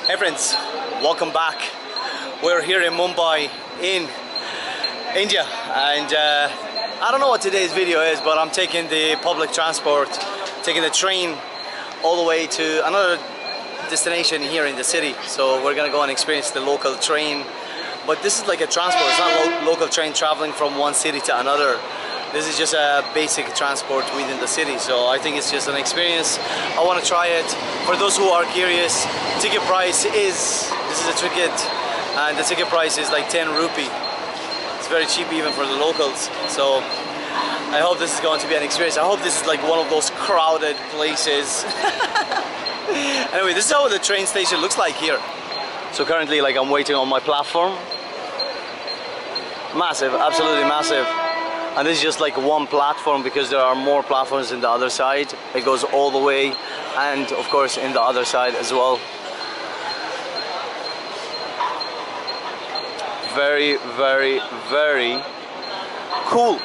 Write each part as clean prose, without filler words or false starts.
Hey friends, welcome back. We're here in Mumbai in India, and I don't know what today's video is, but I'm taking the public transport, taking the train all the way to another destination here in the city. So we're gonna go and experience the local train, but this is like a transport. It's not local train traveling from one city to another. This is just a basic transport within the city, so I think it's just an experience. I want to try it. For those who are curious, ticket price is, this is a ticket, and the ticket price is like 10 rupee. It's very cheap even for the locals, so I hope this is going to be an experience. I hope this is like one of those crowded places. Anyway, this is how the train station looks like here. So currently, like, I'm waiting on my platform. Massive, absolutely massive. And this is just like one platform because there are more platforms in the other side. It goes all the way, and of course in the other side as well. Very, very, very cool.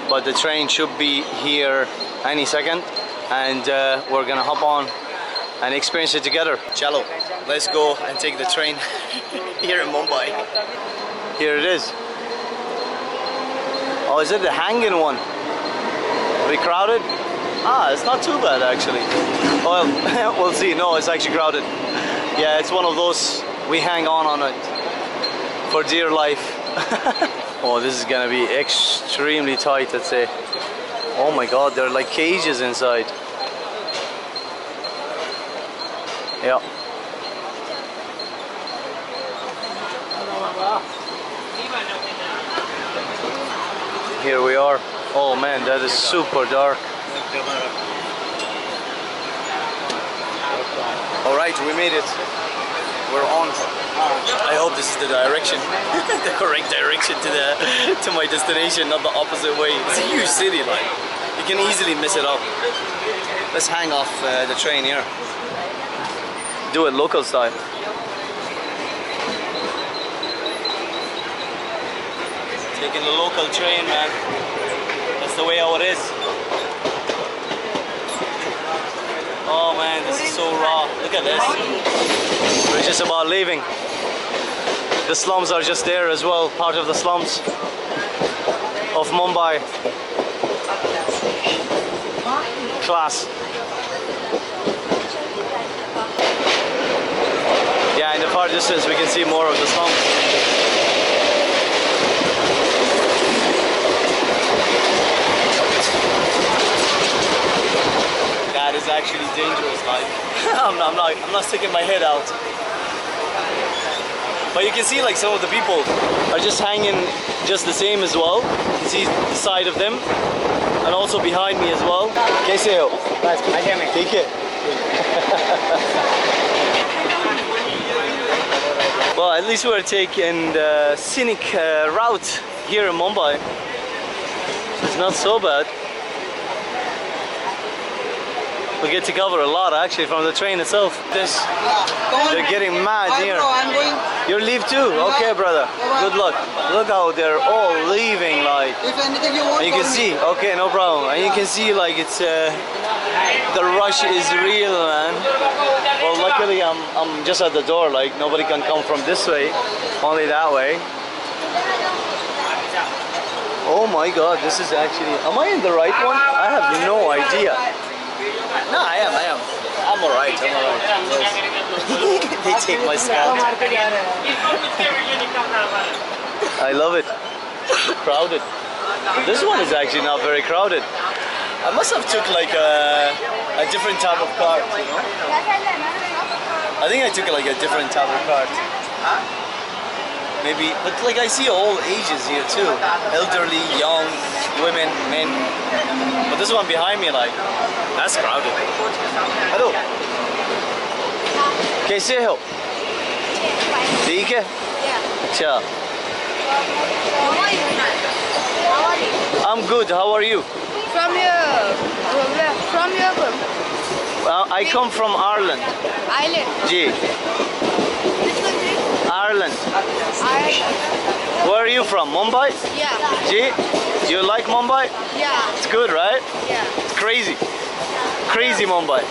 But the train should be here any second, and we're gonna hop on and experience it together. Chalo, let's go and take the train here in Mumbai. Here it is. Oh, is it the hanging one? Are we crowded? Ah, it's not too bad actually. Well, we'll see. No, it's actually crowded. Yeah, it's one of those, we hang on it for dear life. Oh, this is gonna be extremely tight, I'd say. Oh my god, there are like cages inside. Yeah. Here we are. Oh man, that is super dark. Alright, we made it. We're on. I hope this is the direction. The correct direction to my destination, not the opposite way. It's a huge city, like. You can easily mess it up. Let's hang off the train here. Do it local style. Taking the local train, man. That's the way how it is. Oh man, this is so raw. Look at this. We're just about leaving. The slums are just there as well, part of the slums of Mumbai. Class. Yeah, in the far distance we can see more of the slums. That is actually dangerous, like. I'm not sticking my head out. But you can see like some of the people are just hanging just the same as well. You can see the side of them, and also behind me as well. Kaise ho? Take it. Well, at least we're taking the scenic route here in Mumbai. It's not so bad. We get to cover a lot actually from the train itself. They're getting mad here. You leave too? Okay, brother. Good luck. Look how they're all leaving, like. If anything you want, and you can see. Okay, no problem. And you can see like it's the rush is real, man. Well, luckily I'm just at the door. Like nobody can come from this way, only that way. Oh my God, this is actually. Am I in the right one? I have no idea. No, I am. I'm alright. They take my scout. I love it. Crowded. This one is actually not very crowded. I must have took like a different type of cart, you know? I think I took like a different type of cart. Maybe, but like I see all ages here too. Elderly, young, women, men. But this one behind me, like, that's crowded. Hello. कैसे हो? ठीक है? अच्छा. I'm good. How are you? From here. From here. I come from Ireland. Island. Ji. Which country? Ireland. Ireland. Where are you from? Mumbai? Yeah. Ji? Do you like Mumbai? Yeah. It's good, right? Yeah. It's crazy. Crazy Mumbai.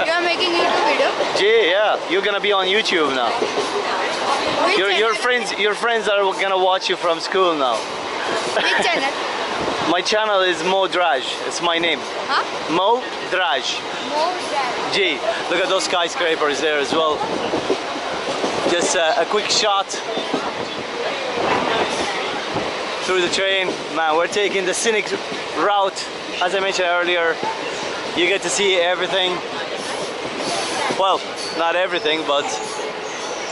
You are making YouTube video? Jay, yeah, you're gonna be on YouTube now. Which Your friends are gonna watch you from school now. Which channel? My channel is Mo Draj. It's my name. Huh? Mo Draj. More than. Gee, look at those skyscrapers there as well. Just a quick shot through the train. Man, we're taking the scenic route. As I mentioned earlier, you get to see everything. Well, not everything, but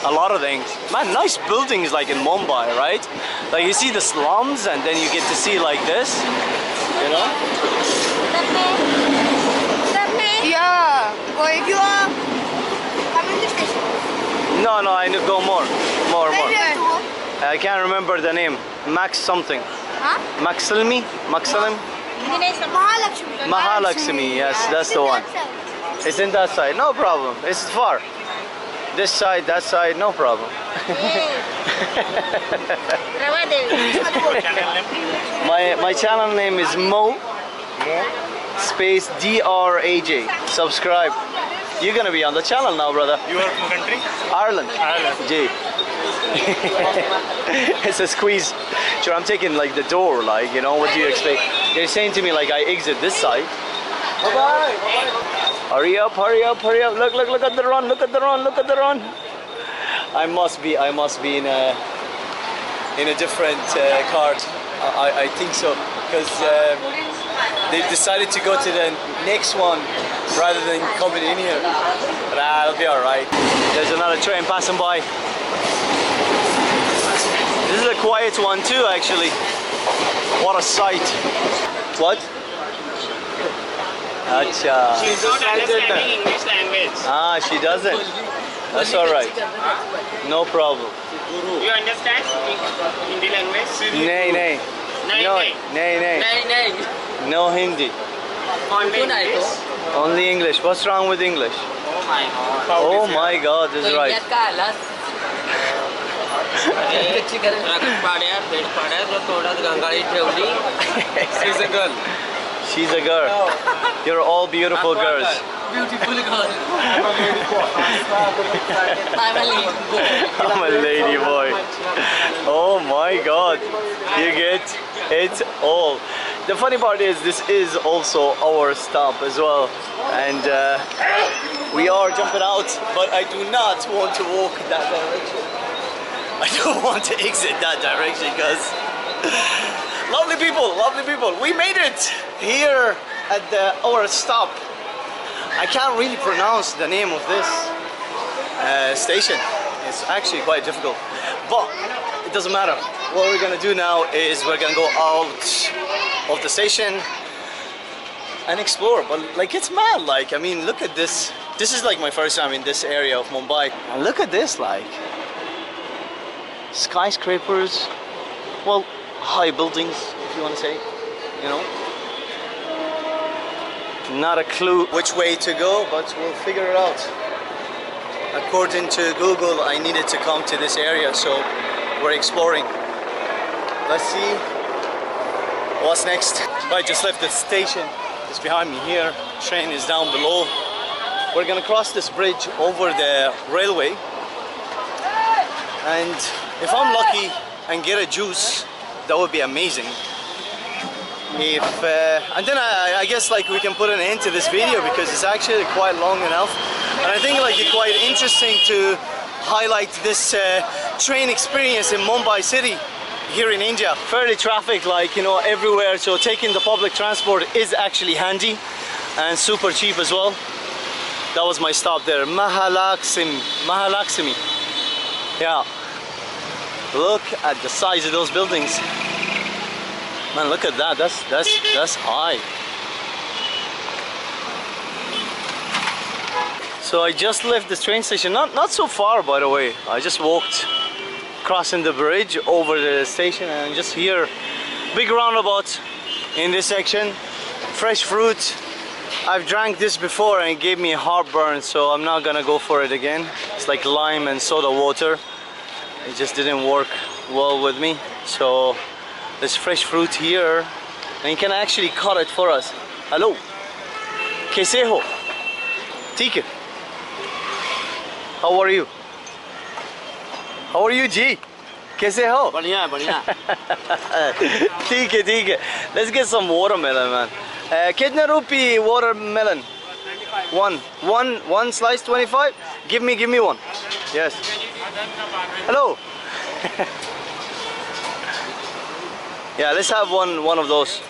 a lot of things. Man, nice buildings like in Mumbai, right? Like you see the slums and then you get to see like this, you know? Yeah. Going. You are coming to station. No, I need to go more. Where you have to go? I can't remember the name. Max something. Huh? Maxilmi? Maxilm? Mahalakshmi. Mahalakshmi, yes, that's the one. It's in that side, no problem. It's far. This side, that side, no problem. my channel name is Mo space DRAJ. Subscribe. You're gonna be on the channel now, brother. You are from country? Ireland. Ireland. J. It's a squeeze. Sure, I'm taking like the door, like, you know, what do you expect? They're saying to me like I exit this side. Bye-bye. Hurry up, hurry up, hurry up. Look at the run, look at the run, look at the run. I must be in a different cart. I think so, because they decided to go to the next one rather than coming in here. But it'll be alright. There's another train passing by. This is a quiet one too, actually. What a sight. What? Acha. She's not understanding English language. Ah, she doesn't. That's alright. No problem. You understand Hindi language? Nay. Nay, No, nay. nay. No Hindi. Only English? Only English. What's wrong with English? Oh my god. Oh my God, that's right. She's a girl. She's a girl. You're all beautiful girls. Beautiful girl. I'm a lady boy. Oh my God. You get it all. The funny part is this is also our stop as well. And we are jumping out, but I do not want to walk that direction. I don't want to exit that direction because lovely people. We made it here at our stop. I can't really pronounce the name of this station. It's actually quite difficult, but it doesn't matter. What we're gonna do now is we're gonna go out of the station and explore. But like, it's mad. Like, I mean, look at this. This is like my first time in this area of Mumbai. And look at this, like skyscrapers. Well, high buildings, if you want to say, you know. Not a clue which way to go, but we'll figure it out. According to Google, I needed to come to this area, so we're exploring. Let's see what's next. I just left the station. It's behind me here. Train is down below. We're gonna cross this bridge over the railway. And if I'm lucky and get a juice, that would be amazing. If and then I guess like we can put an end to this video because it's actually quite long enough, and I think like it's quite interesting to highlight this train experience in Mumbai city here in India. Fairly traffic, like, you know, everywhere, so taking the public transport is actually handy and super cheap as well. That was my stop there, Mahalakshmi. Yeah, look at the size of those buildings. Man, look at that. That's high. So I just left the train station. Not so far, by the way. I just walked crossing the bridge over the station and just here, big roundabout in this section. Fresh fruit. I've drank this before and it gave me heartburn, so I'm not gonna go for it again. It's like lime and soda water. It just didn't work well with me. So there's fresh fruit here and you can actually cut it for us. Hello. कैसे हो? ठीक है. How are you? How are you, G? कैसे हो? बढ़िया है बढ़िया. ठीक है ठीक है. Let's get some watermelon, man. कितने रुपये watermelon? One slice 25. Give me one. Yes. Hello. Yeah, let's have one of those.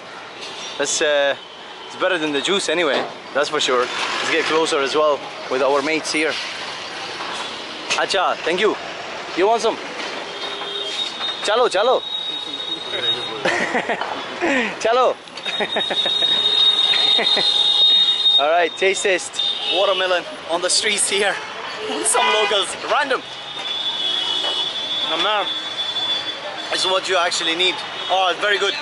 Let's it's better than the juice anyway. That's for sure. Let's get closer as well with our mates here. Acha, thank you. You want some? Chalo, chalo. Chalo. All right, taste test. Watermelon on the streets here. Some locals, random. No man, this is what you actually need. Oh, it's very good.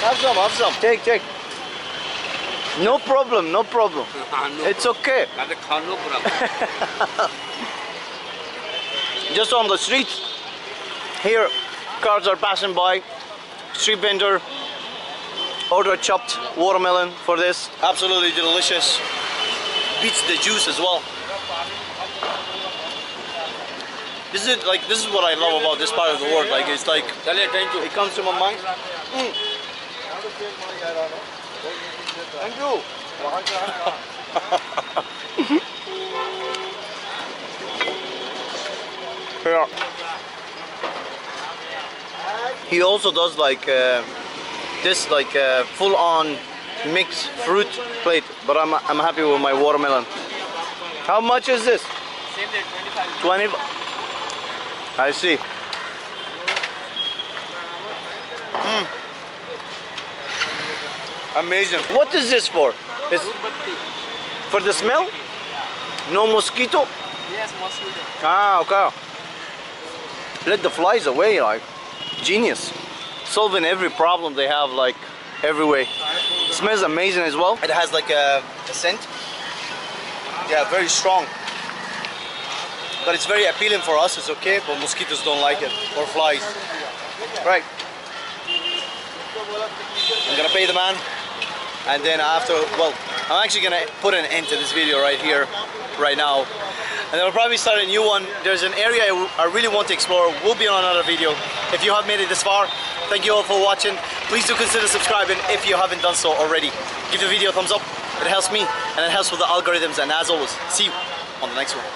Have some. Take. No problem. It's okay. Just on the streets. Here, cars are passing by. Street vendor. Order chopped watermelon for this. Absolutely delicious. Beats the juice as well. This is what I love about this part of the world. Like it's like it comes to my mind. Thank you. Yeah. He also does like this full-on mixed fruit plate, but I'm happy with my watermelon. How much is this? 20. I see. Amazing. What is this for? It's for the smell? No mosquito? Yes, mosquito. Ah, okay. Let the flies away, like genius. Solving every problem they have, like every way. It smells amazing as well. It has like a scent. Yeah, very strong. But it's very appealing for us, it's okay, but mosquitoes don't like it, or flies. Right. I'm gonna pay the man, and then after, well, I'm actually gonna put an end to this video right here, right now. And then we'll probably start a new one. There's an area I really want to explore. We'll be on another video. If you have made it this far, thank you all for watching. Please do consider subscribing if you haven't done so already. Give the video a thumbs up, it helps me, and it helps with the algorithms. And as always, see you on the next one.